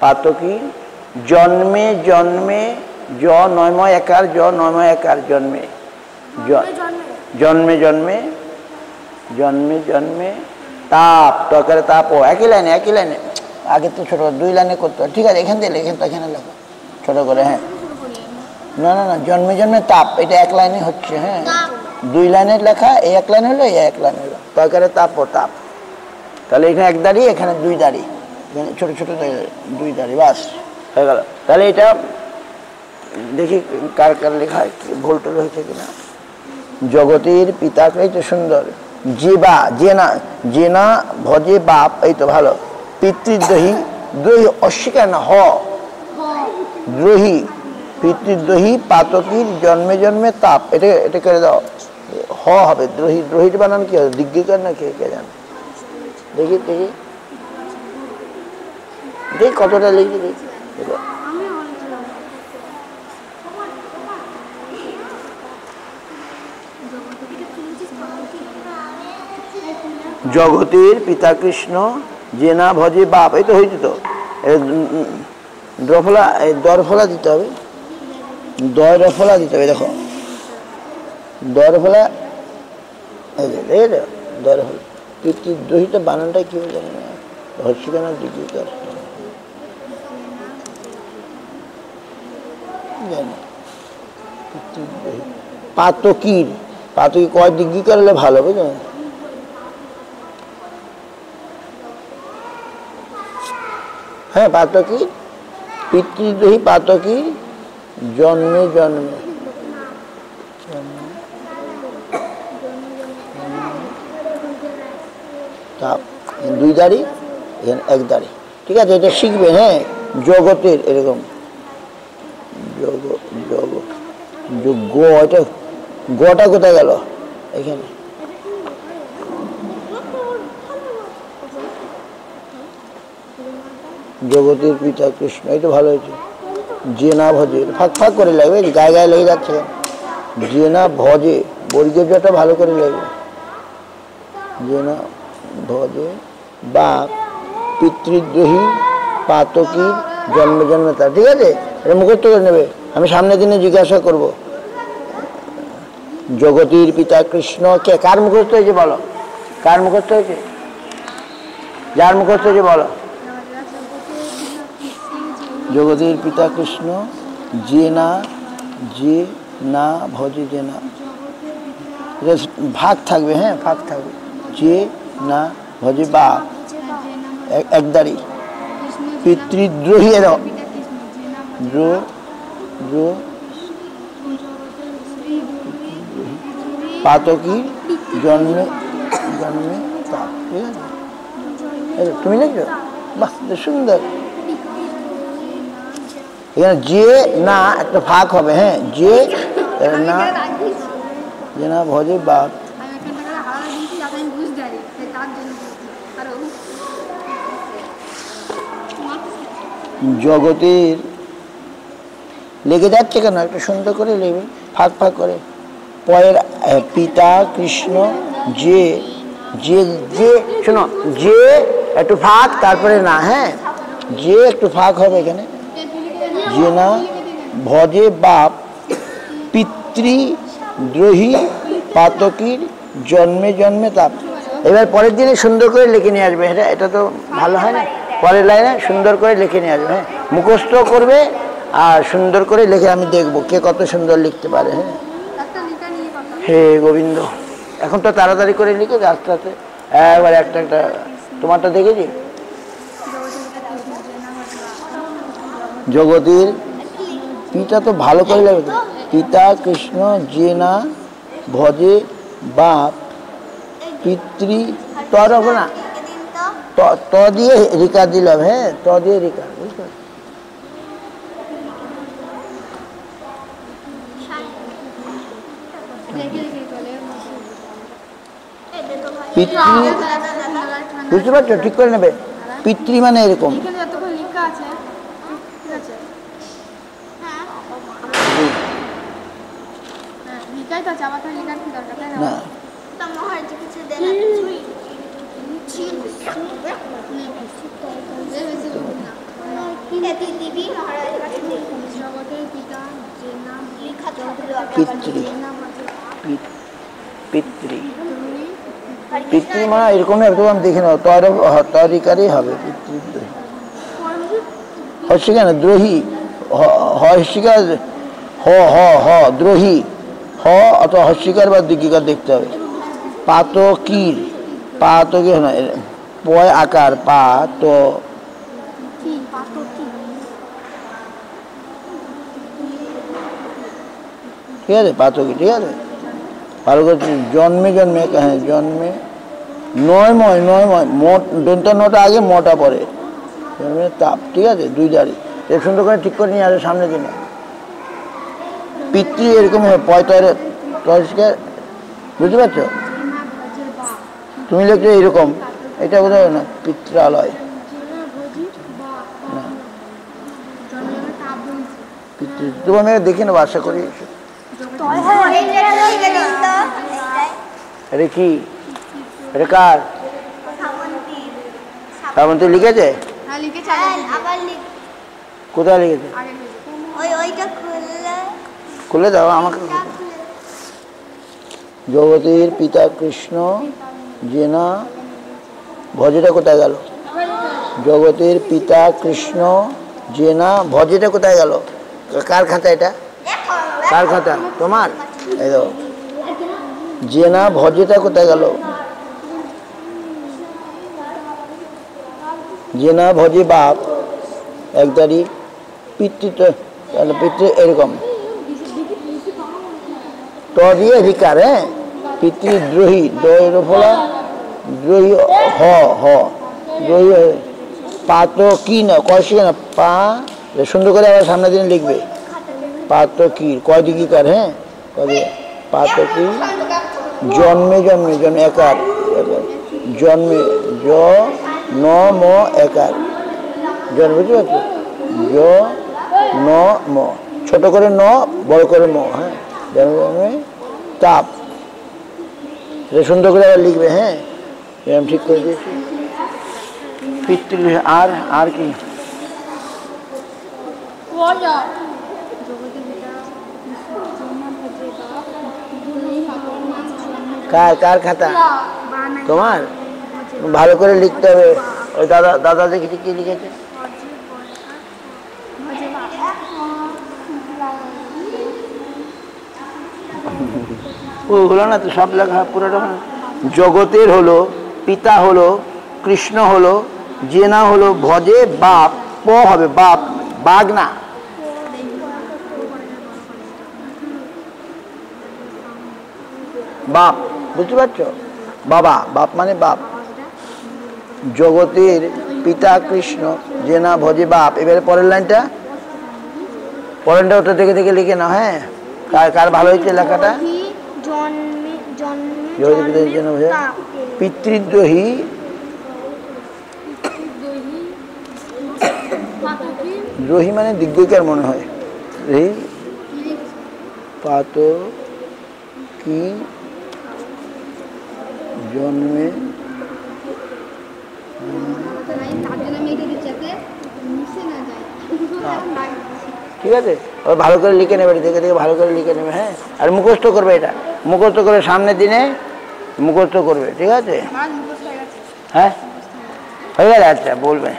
পাতকী জন্মে জন্মে জ নয়ময় একার জ নয়ময় একার জন্মে জন্মে জন্মে জন্মে জন্মে তাপ তকারে তাপ একই লাইনে আগে তো ছোট 2 লাইনে করতে হয়। ঠিক আছে, এখান থেকে লেখেন তো, এখানে লেখো ছোট করে। হ্যাঁ, না না না, জন্মে জন্মে তাপ এটা 1 লাইনে হচ্ছে। হ্যাঁ, 2 লাইনের লেখা, এই 1 লাইন হলো, এই 1 লাইন হলো। তকারে তাপ ও তাপ, তাহলে এখানে 1 দাঁড়ি, এখানে 2 দাঁড়ি, ছোট ছোট 2 দাঁড়ি, বাস হয়ে গেল। তাহলে এটা দেখি কার কার লেখা ভুল টুল হয়েছে কিনা। জগতের পিতাকে, এই তো সুন্দর। যেবা জেনা জেনা ভজে বাপ, এই তো ভালো। পিতৃদ্রোহী দ্রোহী অস্বীকার না, হ দ্রোহী পিতৃদ্রোহী পাতকীর জন্মে জন্মে তাপ, এটা করে দাও, হ হবে। দ্রোহী দ্রোহীর বানান কি হবে, দিগ্গিকার না কে জানে। দেখি দেখি দেখি কতটা লিখি দেখি। জগতের পিতা কৃষ্ণ যে না ভজে বাপ, এই তো হয়েছে তো। দরফলা, দরফলা দিতে হবে, দরফলা দিতে হবে। দেখো দরফলা, দরফলা। পিতৃদ্রোহীটা বানানটা কি হবে জানি না, হর্ষিকানা দিগ্গিকার পাতকীর, পাতকী কয় দিগ্গিকার হলে ভালো, বুঝলেন? হ্যাঁ, পাতকী পিতৃদ্রোহী পাতকী জন্মে জন্মে তাপ, 2 দাঁড়ি, এখানে 1 দাঁড়ি। ঠিক আছে, এটা শিখবে। হ্যাঁ, জগতের এরকম যোগ যোগ যোগ, এটা গটা কোথায় গেল, এখানে জগতের পিতা কৃষ্ণ, এই তো ভালো হয়েছে। যে না ভজে, ফাঁক ফাঁক করে লাগবে, গায়ে গায়ে লেগে যাচ্ছে। যে না ভজে, বর্গীয় জটা ভালো করে লাগবে। যে না ভজে বাপ পিতৃদ্রোহী পাতকীর জন্মে জন্মে তাপ। ঠিক আছে, এটা মুখস্থ করে নেবে, আমি সামনের দিনে জিজ্ঞাসা করব। জগতের পিতা কৃষ্ণ কে, কার মুখস্থ হয়েছে বলো, কার মুখস্থ হয়েছে, যার মুখস্থ হয়েছে বলো। জগতের পিতা কৃষ্ণ যে না ভজে, যে না ভাগ থাকবে। হ্যাঁ, ভাগ থাকবে। যে না ভজে বা 1 দাঁড়ি, পিতৃদ্রোহী পাতকী জন্মে জন্মে তাপ। ঠিক আছে, তুমি লিখছো, বাহ সুন্দর। এখানে যে না একটা ফাঁক হবে। হ্যাঁ, যে না, যে না ভজে বাপ। জগতের লেগে যাচ্ছে কেন, একটু সুন্দর করে লিখবে, ফাঁক ফাঁক করে। পরের পিতা কৃষ্ণ যে যে যে শোনো, যে একটু ফাঁক, তারপরে না। হ্যাঁ, যে একটু ফাঁক হবে এখানে। যে না ভজে বাপ পিতৃদ্রোহী পাতকীর জন্মে জন্মে তাপ। এবার পরের দিনে সুন্দর করে লিখে নিয়ে আসবে। এটা তো ভালো হয় না, পরের লাইনে সুন্দর করে লিখে নিয়ে আসবে। হ্যাঁ, মুখস্থ করবে আর সুন্দর করে লিখে আমি দেখবো কে কত সুন্দর লিখতে পারে। হ্যাঁ, হে গোবিন্দ, এখন তো তাড়াতাড়ি করে লিখে আস্তে আস্তে একবার একটা একটা। তোমারটা দেখেছি, জগতের পিতা তো ভালো করে লাগবে। পিতা কৃষ্ণ যে না ভজে বাপ পিতৃ, তর হবে না, ত দিয়ে রিকা দিলাম। হ্যাঁ, ত দিয়ে রিকা, বুঝতে পারছি। পিতৃ, বুঝতে পারছো, ঠিক করে নেবে। পিতৃ মানে এরকম, না পিতৃ পিতৃ পিতৃ মানে এরকম একদম দেখে নাও, তরিকারই হবে পিতৃদ্রোহী। হস্যিকা না দ্রোহী, হস্যিকার হ হ হ দ্রোহী, হ অথবা হস্যিকার বা দীর্ঘিকার দেখতে হবে। পাতকির, পাতকি না পয় আকার পা তো ঠিক আছে, পাতকি ঠিক আছে ভালো করে। জন্মে জন্মে, হ্যাঁ জন্মে, নয়ময় নয়ময়, মোট দন্তা নটা আগে মোটা পড়ে, জন্মে তাপ ঠিক আছে, দুই দাঁড়ি এর সুন্দর করে ঠিক করে নিয়ে আসে সামনে দিনে। পিতৃ এরকম পঁয়তারে বুঝতে পারছো, তুমি লিখছো এরকম, এটা বোধহয় না পিত্রালয় না, পিতৃ তুমি আমি দেখি নেবো আশা করি। এটা কি, এটা কার? শ্রাবন্তী লিখেছে? কোথায় লিখেছে? খুলে দাও আমাকে। জগতের পিতা কৃষ্ণ যে না ভজেটা কোথায় গেল? জগতের পিতা কৃষ্ণ যে না ভজেটা কোথায় গেল? কার খাতা এটা? কার খাতা? তোমার? এই দেখো যে না ভজেটা কোথায় গেল? যে না ভজে বাপ একদারি পিতৃ, পিতৃ এরকম ত দিয়ে অধিকার, হ্যাঁ পিতৃদ্রোহী দোলা দ্রোহী হ হ দ্রোহী পাত কি না কয়সি না পা সুন্দর করে আবার সামনে দিনে লিখবে। পাত কি কয় দিকিকার, হ্যাঁ পাত কি জন্মে জন্মে জন্মে একার, জন্মে জ ন ম একার জন্ম, বুঝতে পারছো? জ ন ম, ছোট করে ন বড় করে ম, হ্যাঁ জন্মে জন্মে তাপ, এটা সুন্দর করে আবার লিখবে। হ্যাঁ এরকম ঠিক করে দিয়েছি। পিতৃ আর আর কি কার কার খাতা? তোমার? ভালো করে লিখতে হবে। ওই দাদা দাদা দেখেছি কি লিখেছে। ও হলো না তো, সব লেখা পুরোটা। জগতের হলো পিতা হলো কৃষ্ণ হলো, যে না হলো ভজে বাপ, প হবে বাপ, বাঘ না। বাপ বুঝতে পারছো, বাবা, বাপ মানে বাপ। জগতের পিতা কৃষ্ণ যে না ভজে বাপ। এবারে পরের লাইনটা, পরের লাইনটা ওটা দেখে দেখে লিখে নাও। হ্যাঁ কার কার ভালো হয়েছে লেখাটা? পিতৃদ্রোহী দ্রোহী মানে দিগ্গজকার মনে হয়, পাত কি জন্মে ঠিক আছে, ওই ভালো করে লিখে নেবে, দেখে দেখে ভালো করে লিখে নেবে। হ্যাঁ আর মুখস্থ করবে, এটা মুখস্থ করে সামনের দিনে মুখস্থ করবে, ঠিক আছে? হ্যাঁ হয়ে গেছে, আচ্ছা বলবে।